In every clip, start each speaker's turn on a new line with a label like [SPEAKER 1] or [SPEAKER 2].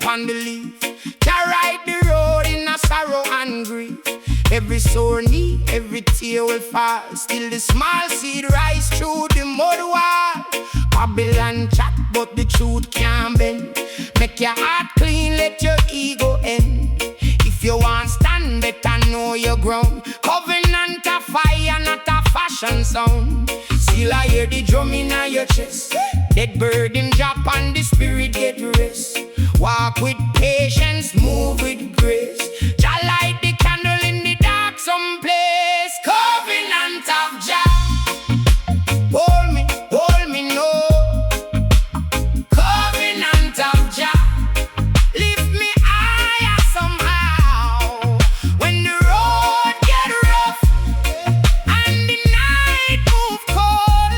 [SPEAKER 1] upon the leaf. Can ride the road in a sorrow and grief. Every sore knee, every tear will fall. Still the small seed rise through the mud wall. Babylon chat, but the truth can't bend. Make your heart clean, let your ego end. If you want stand, better know your ground. Covenant of fire, not a fashion sound. Still I hear the drum in your chest. Dead burden drop and the spirit get rest. Walk with patience, move with grace. Jah light the candle in the dark someplace. Covenant of Jah, hold me, no. Covenant of Jah, lift me higher somehow. When the road get rough and the night move cold,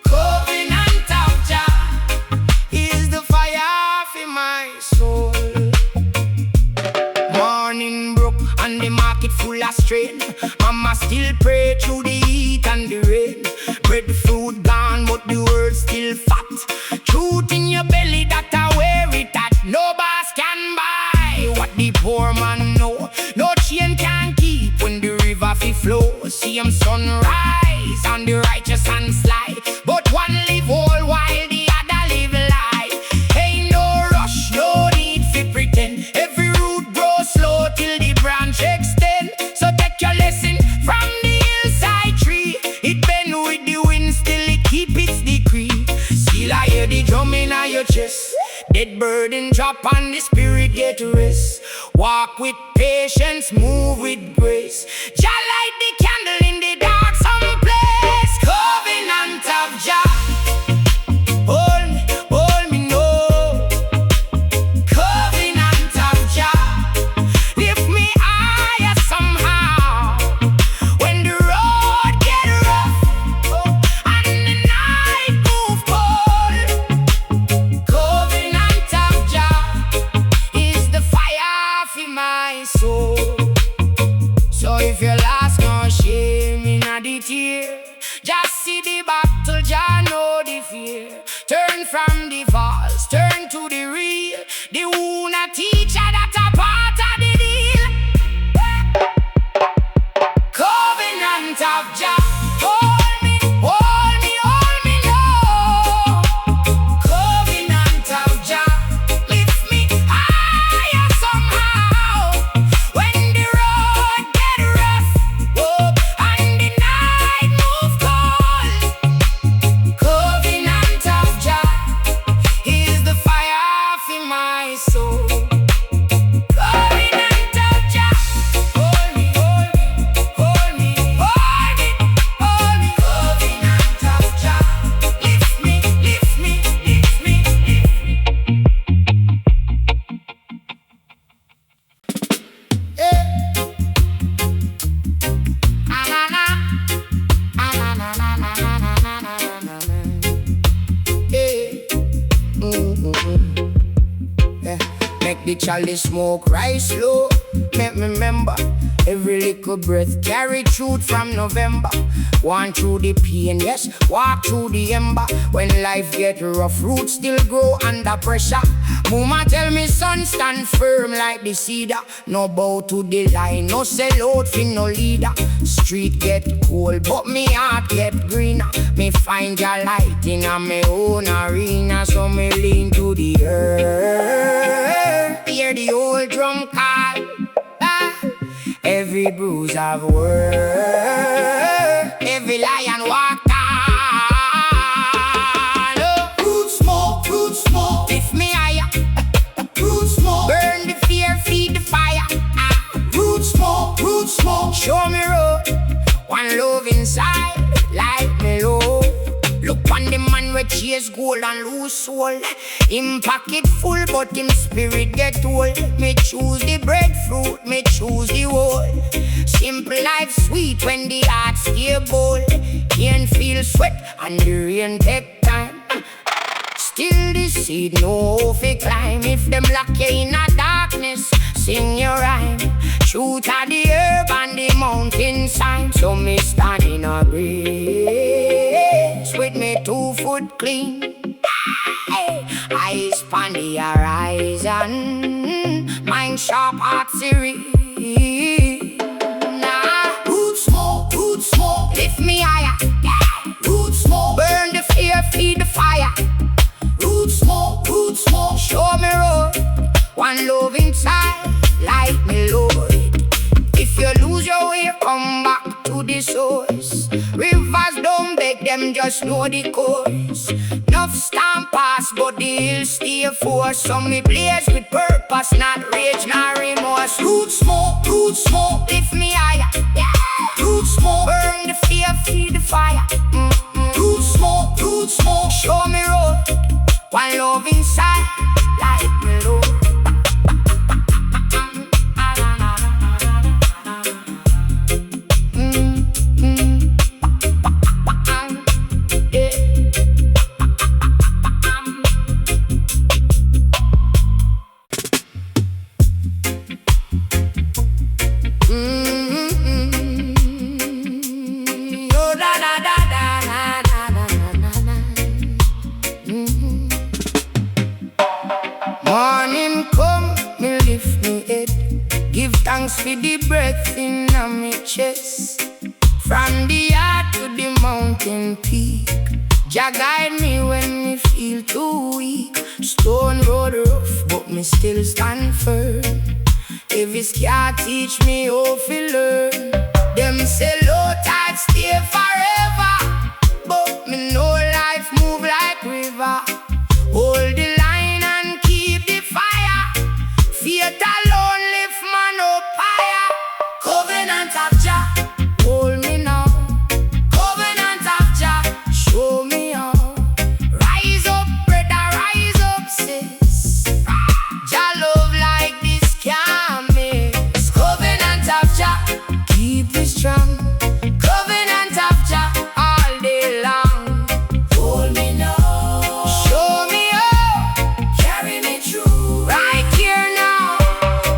[SPEAKER 1] covenant of Jah is the fire for my soul. Morning broke and the market full of strain. Mama still pray through the heat and the rain. Breadfruit gone but the word still fat. Truth in your belly that I wear it at. No boss can buy what the poor man know. No chain can keep when the river fi flow. See him sunrise on the righteous and slide. But one live whole while the other live lie. Ain't no rush, no need fi pretend. Every root grows slow till the branch extend. So take your lesson from the hillside tree. It bend with the wind, still it keep its decree. Still I hear the drum in your chest. Dead burden drop and the spirit get rest. Walk with patience, move with grace. Jah light the candle in the dark someplace. Covenant of Jah, hold me, no. Covenant of Jah, lift me higher somehow. When the road get rough and the night move cold, covenant of Jah is the fire for my soul. So if you're lost, no shame in the tear. Just see the battle, Jah know the fear. Turn from the false, turn to the real. The wound a teacher that a part of the deal. Covenant of Jah, hold me, no. Covenant of Jah, lift me higher somehow. When the road get rough, and the night move cold, covenant of Jah is the fire for my soul. Covenant of Jah, hold me, hold me. Covenant of Jah, lift me. Eh. Yeah. Make the chalice smoke rise slow. Make me remember every little breath carry truth from November. One through the pain, yes, walk through the ember. When life get rough, roots still grow under pressure. Mama tell me son stand firm like the cedar. No bow to the line, no sell out for no leader. Street get cold, but me heart get greener. Me find your light in a me own arena. So me lean to the earth. Hear the old drum call. Every bruise of word, every lion walk tall. Root smoke, lift me higher. Root smoke, burn the fear, feed the fire. Root smoke, show me road. One love inside, light me low. Look on the man we chase gold and lose soul. Him pocket full but him spirit get old. Me choose the breadfruit, me choose the whole. Simple life sweet when the heart stay bold. Can't feel sweat and the rain take time. Still the seed no fi climb. If them lock you in a darkness, sing your rhyme. Shoot at the herb and the mountain sign. So me stand in a grace with me 2 foot clean. Eyes pan the horizon. Mind sharp, heart serious. Root smoke, lift me higher. Root smoke, burn the fear, feed the fire. Root smoke, show me road. One love inside, light me Lord. If you lose your way, come back to the source. Rivers don't beg them, just know the course. Enough storm pass, but the hills stay force. So me blaze with purpose, not rage, not remorse. Root smoke, lift me higher. Root smoke, burn the fear, feed the fire. Root smoke, show me road. One love inside, light me Lord. Morning come, me lift me head. Give thanks for the breath in my chest. From the heart to the mountain peak, Jah guide me when me feel too weak. Stone road rough, but me still stand firm. Every scar teach me how to learn. Them say low tide stay forever, but me know life move like river. Hold the line and keep the fire. Faith alone lift man up higher. Covenant of Jah, hold me now. Covenant of Jah, show me how. Rise up, brother, rise up, sis. Jah love like this can't miss. Covenant of Jah, keep it strong. Covenant of Jah, all day long. Hold me now. Show me how. Carry me through. Right here now.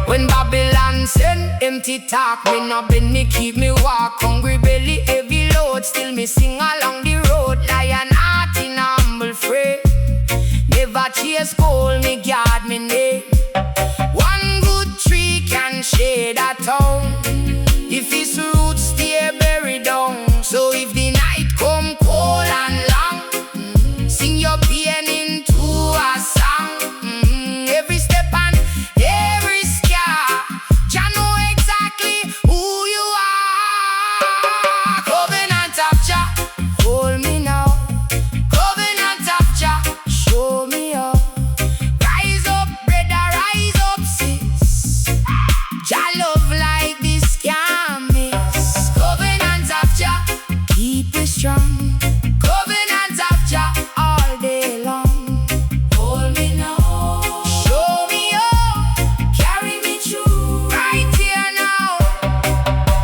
[SPEAKER 1] When Babylon send empty talk, me no bend, me keep me walk. Hungry belly, heavy load, still me sing along the road. Lion heart in a humble frame. Never chase gold, me guard me name. One good tree can shade a town if its roots stay buried down. So if the night come cold and long, sing your pain into a song. Every step and every scar, Jah know exactly who you are. Covenant of Jah, hold me now. Covenant of Jah, show me how. Rise up, brother, rise up, sis. Jah love like this can't miss. Covenant of Jah, keep it strong. Covenant of Jah, all day long. Hold me now. Show me how. Carry me through. Right here now.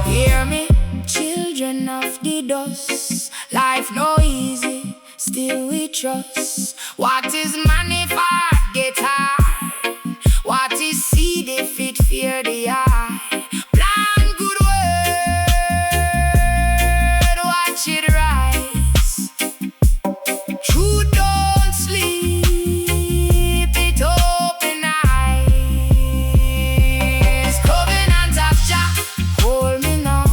[SPEAKER 1] Hear me, children of the dust. Life no easy, still we trust. What is man if heart get hard? What is seed if it fear the eye? Plan good word, watch it rise. Truth don't sleep, it open eyes. Covenant of Jah, hold me now.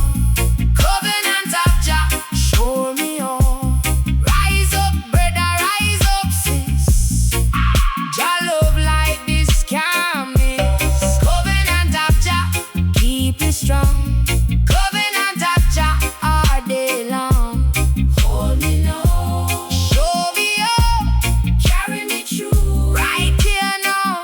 [SPEAKER 1] Covenant of Jah, show me how. Rise up, brother, rise up, sis. Jah love like this can't miss. Covenant of Jah, keep it strong. Covenant of Jah, all day long. Hold me now. Show me how. Carry me through. Right here now.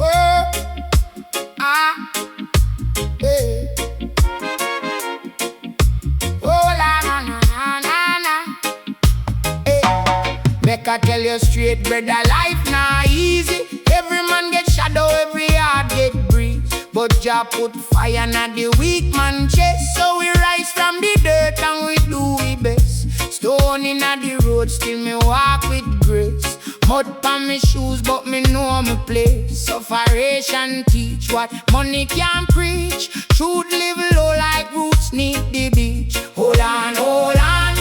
[SPEAKER 1] Oh, ah, eh. Oh, la, na, na, na, na. Eh. Make I tell you straight, brother, life not easy. Every man get shadow, every heart get breeze. But Jah put fire in the weak man chest, so we rise from the dirt and we do do we best. Stone in the road, still me walk with grace. Mud pa me shoes, but me know me place. Sufferation teach what money can preach. Truth live low like roots need the beach. Hold on, hold on.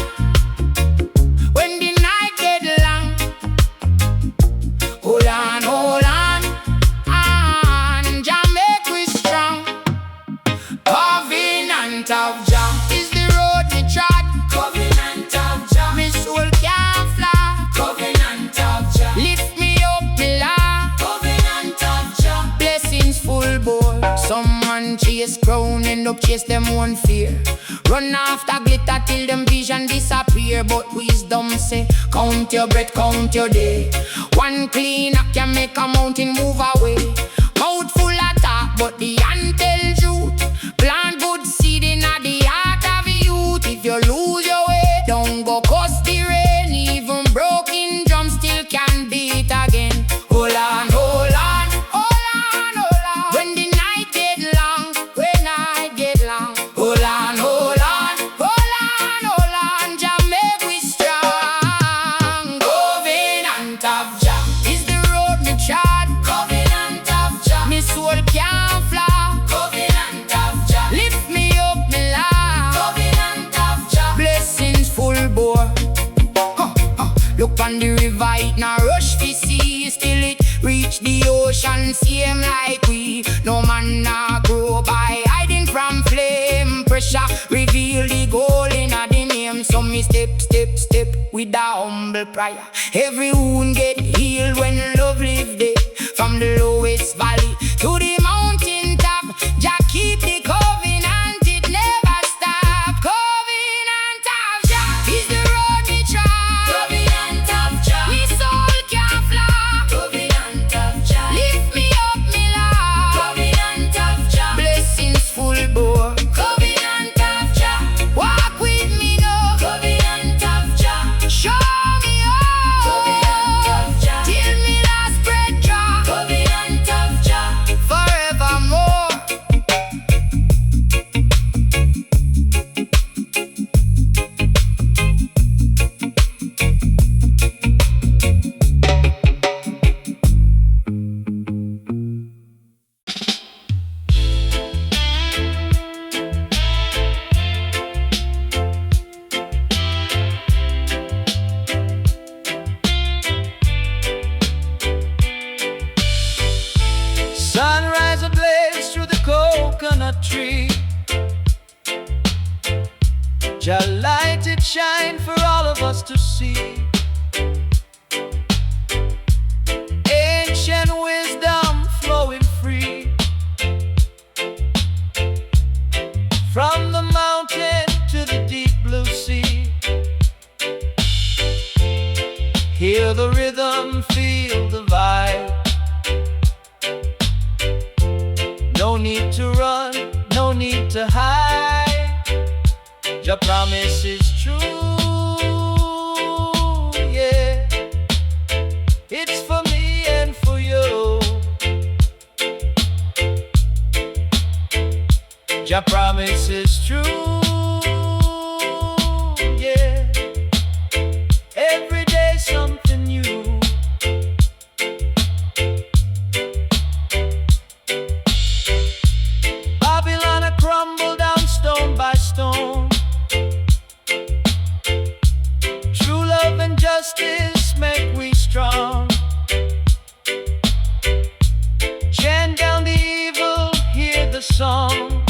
[SPEAKER 1] When the night get long, hold on, hold on. And Jah make we strong. Covenant of Jah is the road we trod. Covenant of Jah, me soul can't fly. Covenant of Jah, lift me up, me Lord. Covenant of Jah, blessings full bore. Some man chase crown, end up chase them one fear. Run after glitter till them vision disappear. But wisdom say, count your breath, count your day. One clean up can make a mountain move away. Mouth full of talk, but the hand tell truth. Plant good seed in the heart of youth. If you lose your way, don't go cause the rain. Even broken drums still can beat again. Hold on, hold on, hold on, hold on. When the night get long, when night get long, hold on, hold on, hold on, hold on. Jah make we strong. Covenant of Jah is the road me trod. Covenant of Jah, me soul can't fly. Covenant of Jah, lift me up, me Lord. Covenant of Jah, blessings full bore. Look on the river, it now rush to see. Still it reach the ocean, same like we. No man now grow by hiding from flame. Pressure reveal the goal in the name. So me step, step, step with a humble prayer. Every wound get healed when love live there. From the lowest valley to the mountain top, Jah keep the covenant, it never stop. Covenant of Jah is the road we trod. Covenant of Jah, me soul can fly. Covenant of Jah, lift me up, me Lord. Covenant of Jah, blessings full bore. Covenant of Jah, walk with me now. Covenant of Jah, show me how. Covenant of Jah, till me last breath draw. Covenant of Jah, forevermore.
[SPEAKER 2] Sunrise ablaze through the coconut tree. Jah light it shine for all of us to see. Ancient wisdom flowing free. From the mountain to the deep blue sea. Hear the rhythm, feel the vibe. No need to run, no need to hide. Your promise is true, yeah. It's for me and for you. Your promise is true, yeah. Every day something new. Babylon a crumble down stone by stone. True love and justice make we strong. Chant down the evil, hear the song.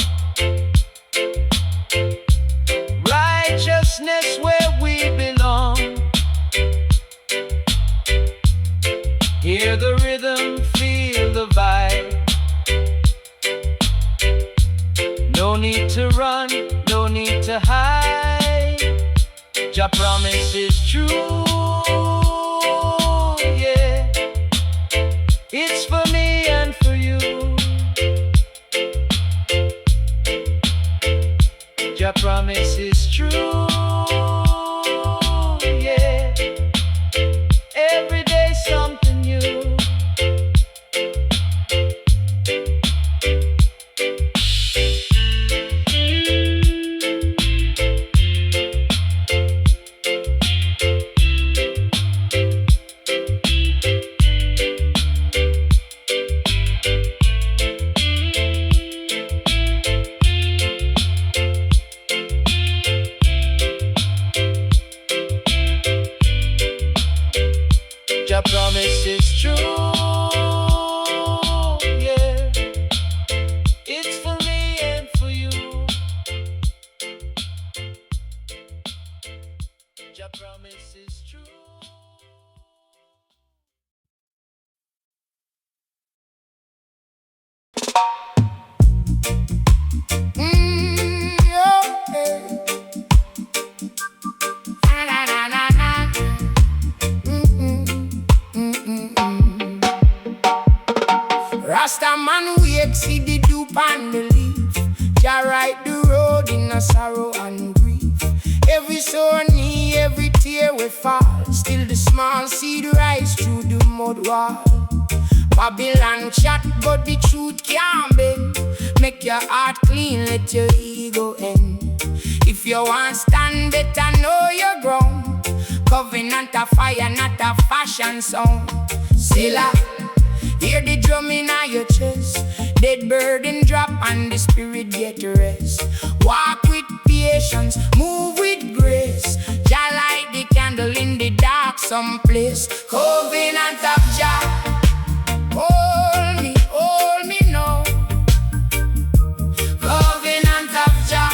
[SPEAKER 2] Righteousness where we belong. Hear the rhythm, feel the vibe. No need to run, no need to hide. Your promise is true, yeah. It's for me and for you. Your promise is true, yeah. Every day something new. Jah promise is true. Yeah, it's for me and for you. Jah promise is true.
[SPEAKER 1] Rasta man wake, see the dew and the leaf. Jah ride the road in a sorrow and grief. Every sunny, every tear we fall. Still the small seed rise through the mud wall. Babylon chat, but the truth can't bend. Make your heart clean, let your ego end. If you want stand, better know you're grown. Covenant of fire, not a fashion song. Silla, hear the drum in your chest. Dead burden drop and the spirit get rest. Walk with patience, move with grace. Jah light the candle in the dark someplace. Covenant of Jah, hold me now. Covenant of Jah,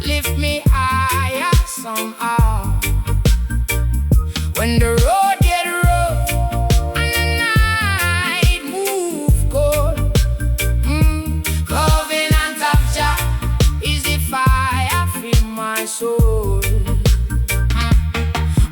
[SPEAKER 1] lift me higher somehow. When the road get rough and the night move cold, covenant of Jah is the fire for my soul.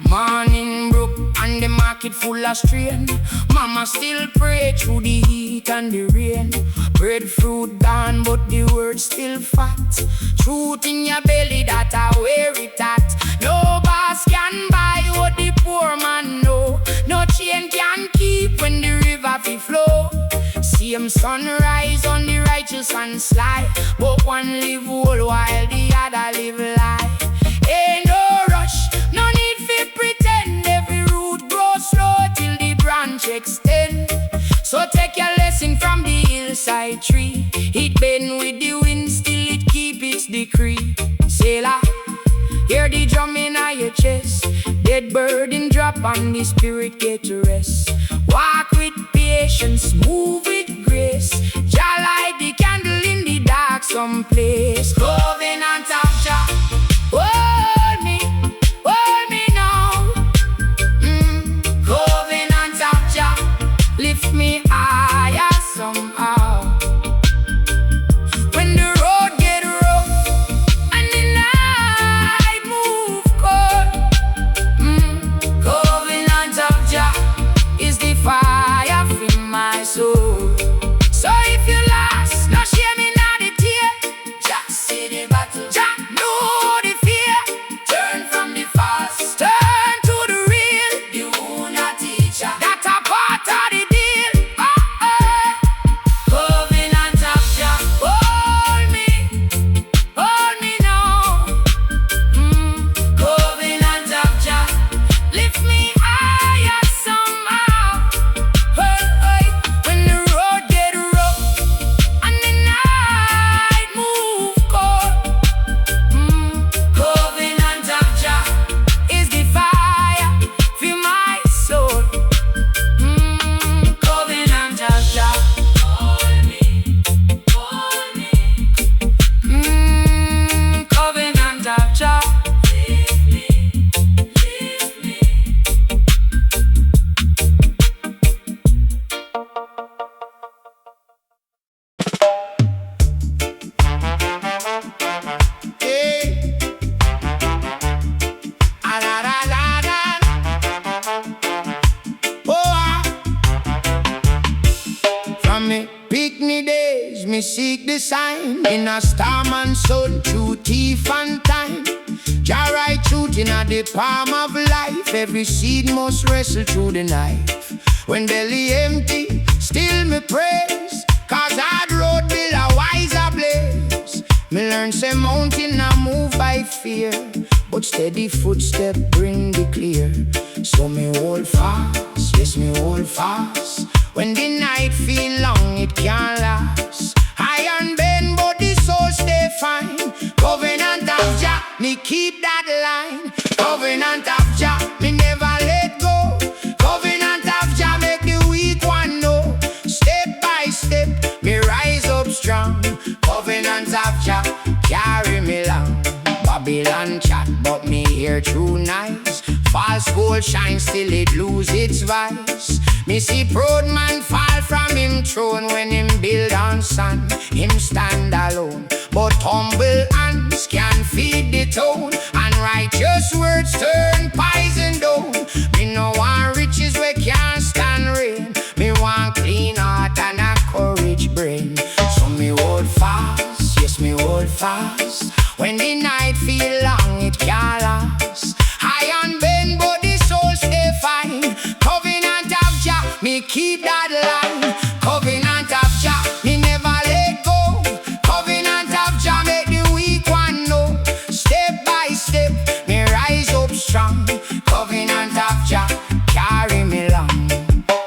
[SPEAKER 1] Morning brook and the market full of strain. Mama still pray through the heat and the rain. Breadfruit gone, but the word still fat. Truth in your belly, that I wear it at. No boss can buy what the poor man know. No chain can keep when the river fi flow. Same sunrise on the righteous and sly, but one live whole while the other live lie. Ain't no rush, no need fi pretend. Every root grows slow till the branch extend. So take your lesson from the hillside tree. It bend with the wind, still it keep its decree. Sailor, hear the drum in your chest. Dead burden drop and the spirit get to rest. Walk with patience, move with grace. Jah light the candle in the dark someplace. Covenant of Jah, hold me now. Covenant of Jah, lift me higher somehow. When the road get rough and the night move cold, covenant of Jah is the fire for my soul. So if you lost, no shame in the tear. Jah see the battle, Jah know the fear. Turn from the fast, turn to the real. The una teacher, that a part of the deal. Covenant of Jah, hold me now. Covenant of Jah, lift me higher somehow. When the road get rough and the night move cold, covenant of Jah is the fire for my soul. Covenant of Jah, hold me. Covenant of Jah, lift me. Hey. Ah, la, la, la, la. Oh, ah. From me picnic days, me seek the sign in a starman sun through thief and time. Jah write truth in the palm of life. Every seed must wrestle through the knife. When belly empty, still me praise, cause hard road build a wiser blaze. Me learn say mountain a move by fear, but steady footstep bring the clear. So me hold fast, yes me hold fast. When the night feel long, it can't last. Iron bend, but the soul stay fine. Covenant of Jah, me keep that line. Covenant of Jah, me never let go. Covenant of appear too nice. False gold shines till it lose its vice. Me see proud man fall from him throne. When him build on sand, him stand alone. But humble hands can feed the town, and righteous words turn poison down. Me no want riches we can't stand rain. Me want clean heart and a courage brain. So me hold fast, yes me hold fast. When the night feel long it can't last. High and bend but the soul stay fine. Covenant of Jah, me keep that line. Covenant of Jah, me never let go. Covenant of Jah, make the weak one know. Step by step, me rise up strong. Covenant of Jah, carry me long.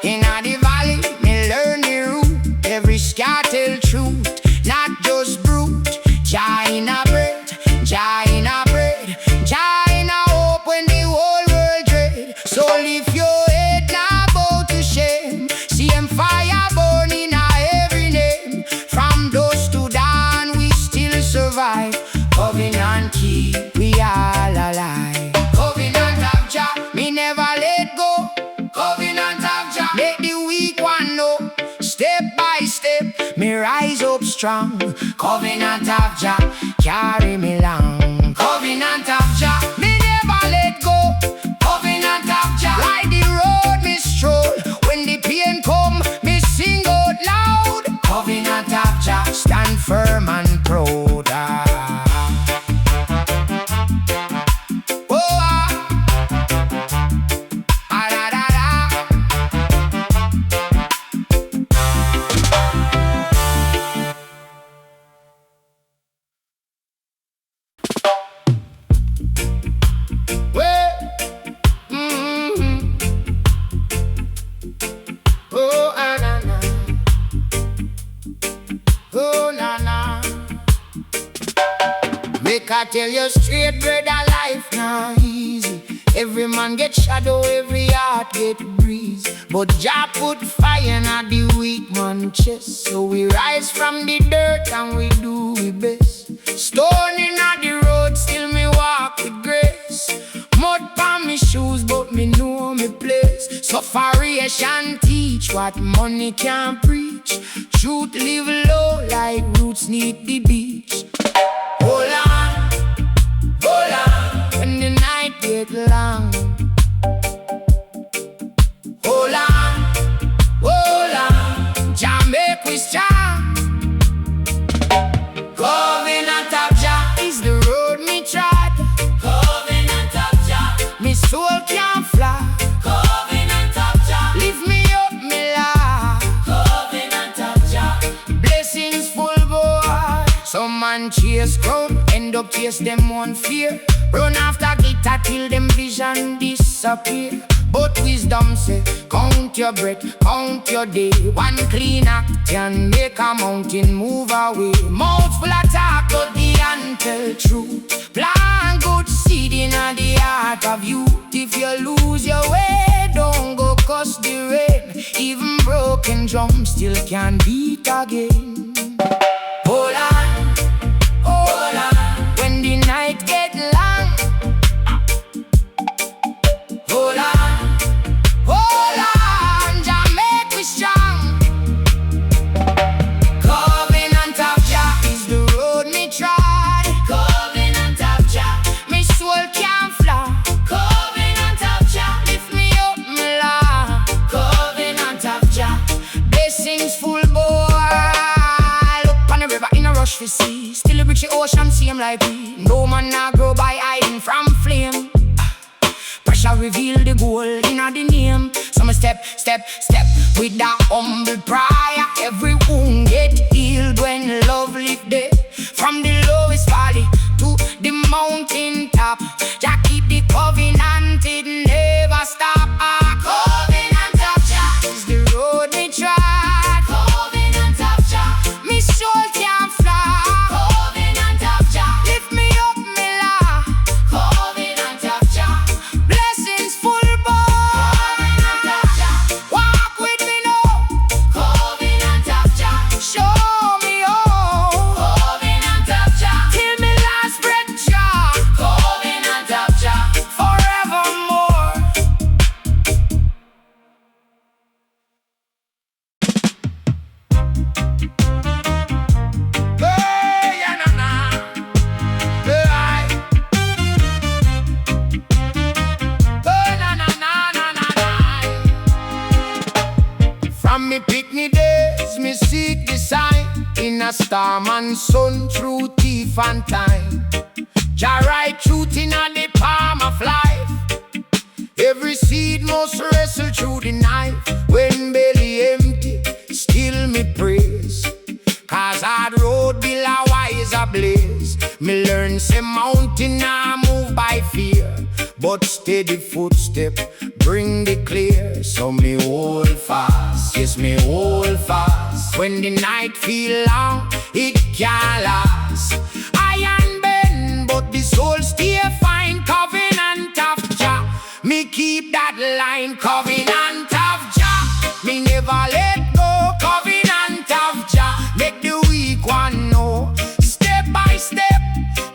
[SPEAKER 1] Inna the valley, me learn the root. Every scar tell truth, not just brute. Jah in a bread, Jah in a bread, Jah in a hope when the whole world dread. So lift your head now, bow to shame. See him fire burning a every name. From dusk to dawn we still survive. Covenant keep we all alive. Covenant of Jah, me never let go. Covenant of Jah, make the weak one know. Step by step, me rise up strong. Covenant of Jah, carry me long. Covenant of Jah, me never let go. Covenant of Jah, like the road me stroll. When the pain come, me sing out loud. Covenant of Jah, stand firm and proud. Oh, da, da, da. Well, oh, na na. Oh, na na. Make I tell you straight, brother, life not easy. Every man get shadow, every heart get breeze. But Jah put fire in the weak man chest. So we rise from the dirt and we do we best. Stone in the road, still me walk with grace. Mud pan me shoes, but me know me place. Sufferation teach what money can't preach. Truth live low like roots need the beach. Hold on, when the night get long. Hold on, Jah make we strong. Covenant of Jah is the road me trod. Covenant of Jah, me soul can't fly. Covenant of Jah, lift me up me Lord. Covenant of Jah, blessings full boy. Some man chase crown, end up chase them one fear. Run after glitter till them vision disappear. But wisdom say, count your breath, count your day. One clean act can make a mountain move away. Mouth full of talk, but the hand tell truth. Plant good seed in the heart of youth. If you lose your way, don't go cuss the rain. Even broken drums still can beat again. Hold on, when the night get long. Hold on, Jah make we strong. Covenant of Jah is the road me trod. Covenant of Jah, me soul can't fly. Covenant of Jah, lift me up me Lord. Covenant of Jah, blessings full boy. Look on the river in a rush for sea. Still a rich ocean same like we. No man now grow by hiding from flame. Pressure reveal the goal in the name. So me step with that humble prayer. Every wound get healed when love lift there. From the lowest valley to the mountain top, Jah keep the covenant, it never stop. Covenant of Jah is the road me trod. Covenant of Jah, me soul can't fly. Covenant of Jah, lift me up me Lord. Covenant of Jah, blessings full boy. Covenant of Jah, walk with me now. Covenant of Jah, show me all. Covenant of Jah, till me last breath Jah. me picnic days, me seek the sign in a storm and sun, through thief and time. Jah write truth in a the palm of life. Every seed must wrestle through the knife. When belly empty, still me praise. Cause hard road be a wise ablaze. Me learn say mountain I move by fear, but steady footstep bring the clear. So me hold fast, yes me hold fast. When the night feel long, it can't last. Iron bend, but the soul stay fine. Covenant of Jah, me keep that line. Covenant of Jah, me never let go. Covenant of Jah, make the weak one know. Step by step,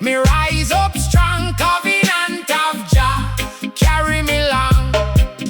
[SPEAKER 1] me rise up strong. Covenant of Jah, carry me long.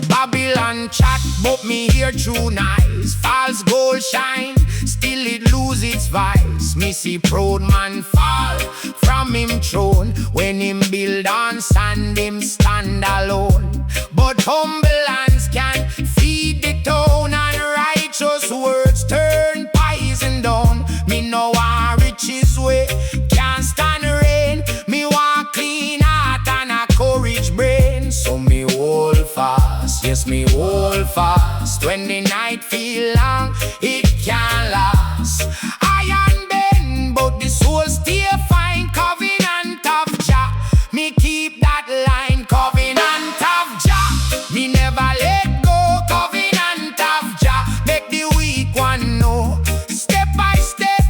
[SPEAKER 1] Babylon chat, but me hear true nice. False gold shine, still it lose its vice. Me see proud man fall from him throne. When him build on sand, him stand alone. But humble hands can feed the town, and righteous words turn poison down. Me know our riches way can't stand rain. Me want clean heart and a courage brain. So me hold fast, yes me hold fast. When the night feel long, it can't last. Iron bend, but the soul stay fine. Covenant of Jah, me keep that line. Covenant of Jah, me never let go. Covenant of Jah, make the weak one know. Step by step,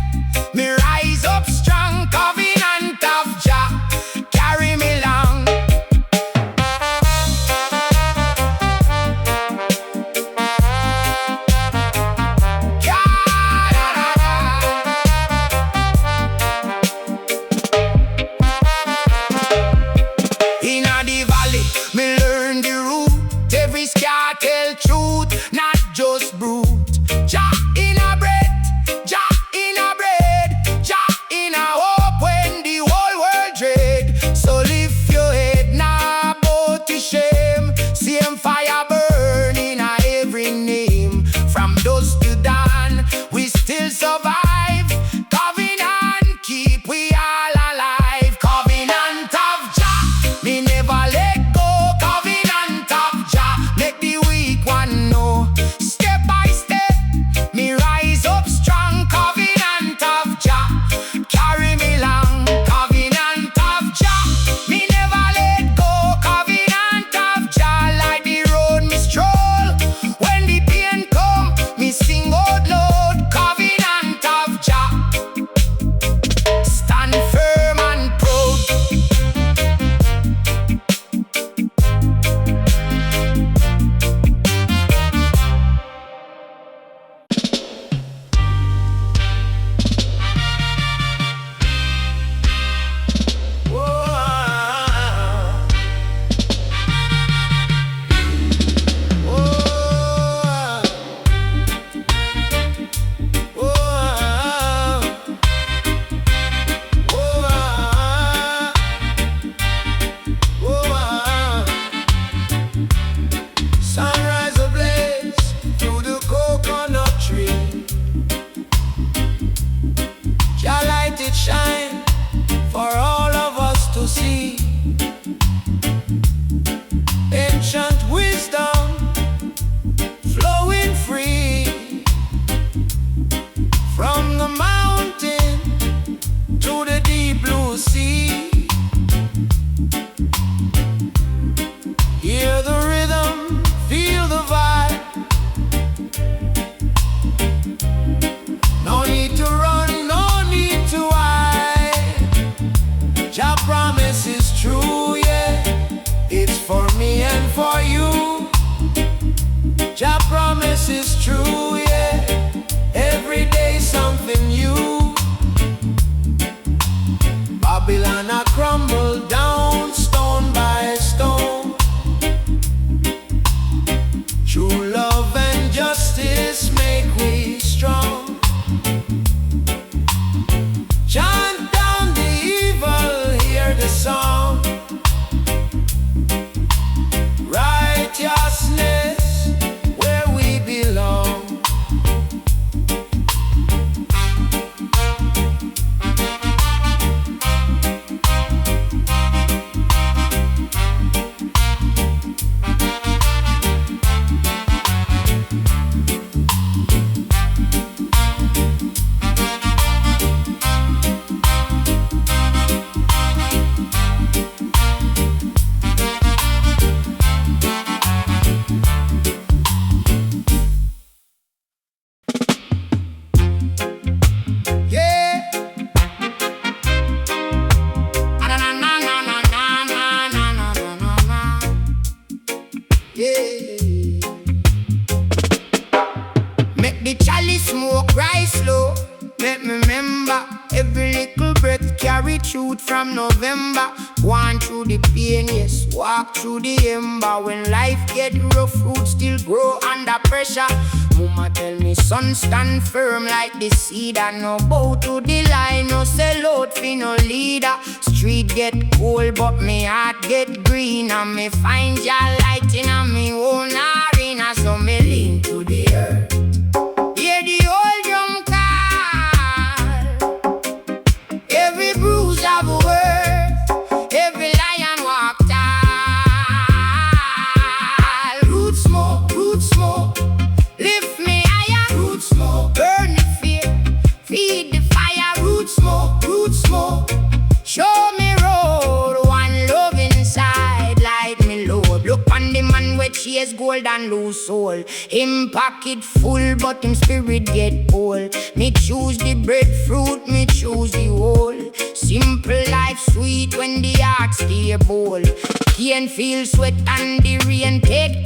[SPEAKER 1] me rise up strong. Covenant of Jah, carry me long. Yeah. Make the chalice smoke rise slow. Make me remember every little breath carry truth from November. One through the pain, yes, walk through the ember. When life get rough, roots still grow under pressure. Mama tell me, son, stand firm like the seed. And no bow to the line, no sell out for no leader. Street get cold, but me heart get green. And me find your light in a me own arena. So me lean to the earth. Hear the old drum call. Every bruise have a word. Every lion walk tall. Root smoke, root smoke. Lift me higher. Root smoke. Burn the fear. Feed the fire. Root smoke, root smoke. Show me road. One love inside. Light me load. Look on the man with chase gold and lose soul. Him pocket full, but him spirit get old. Me choose the breadfruit, me choose the whole. Simple life sweet when the heart stay bold. Can't feel sweat and the rain take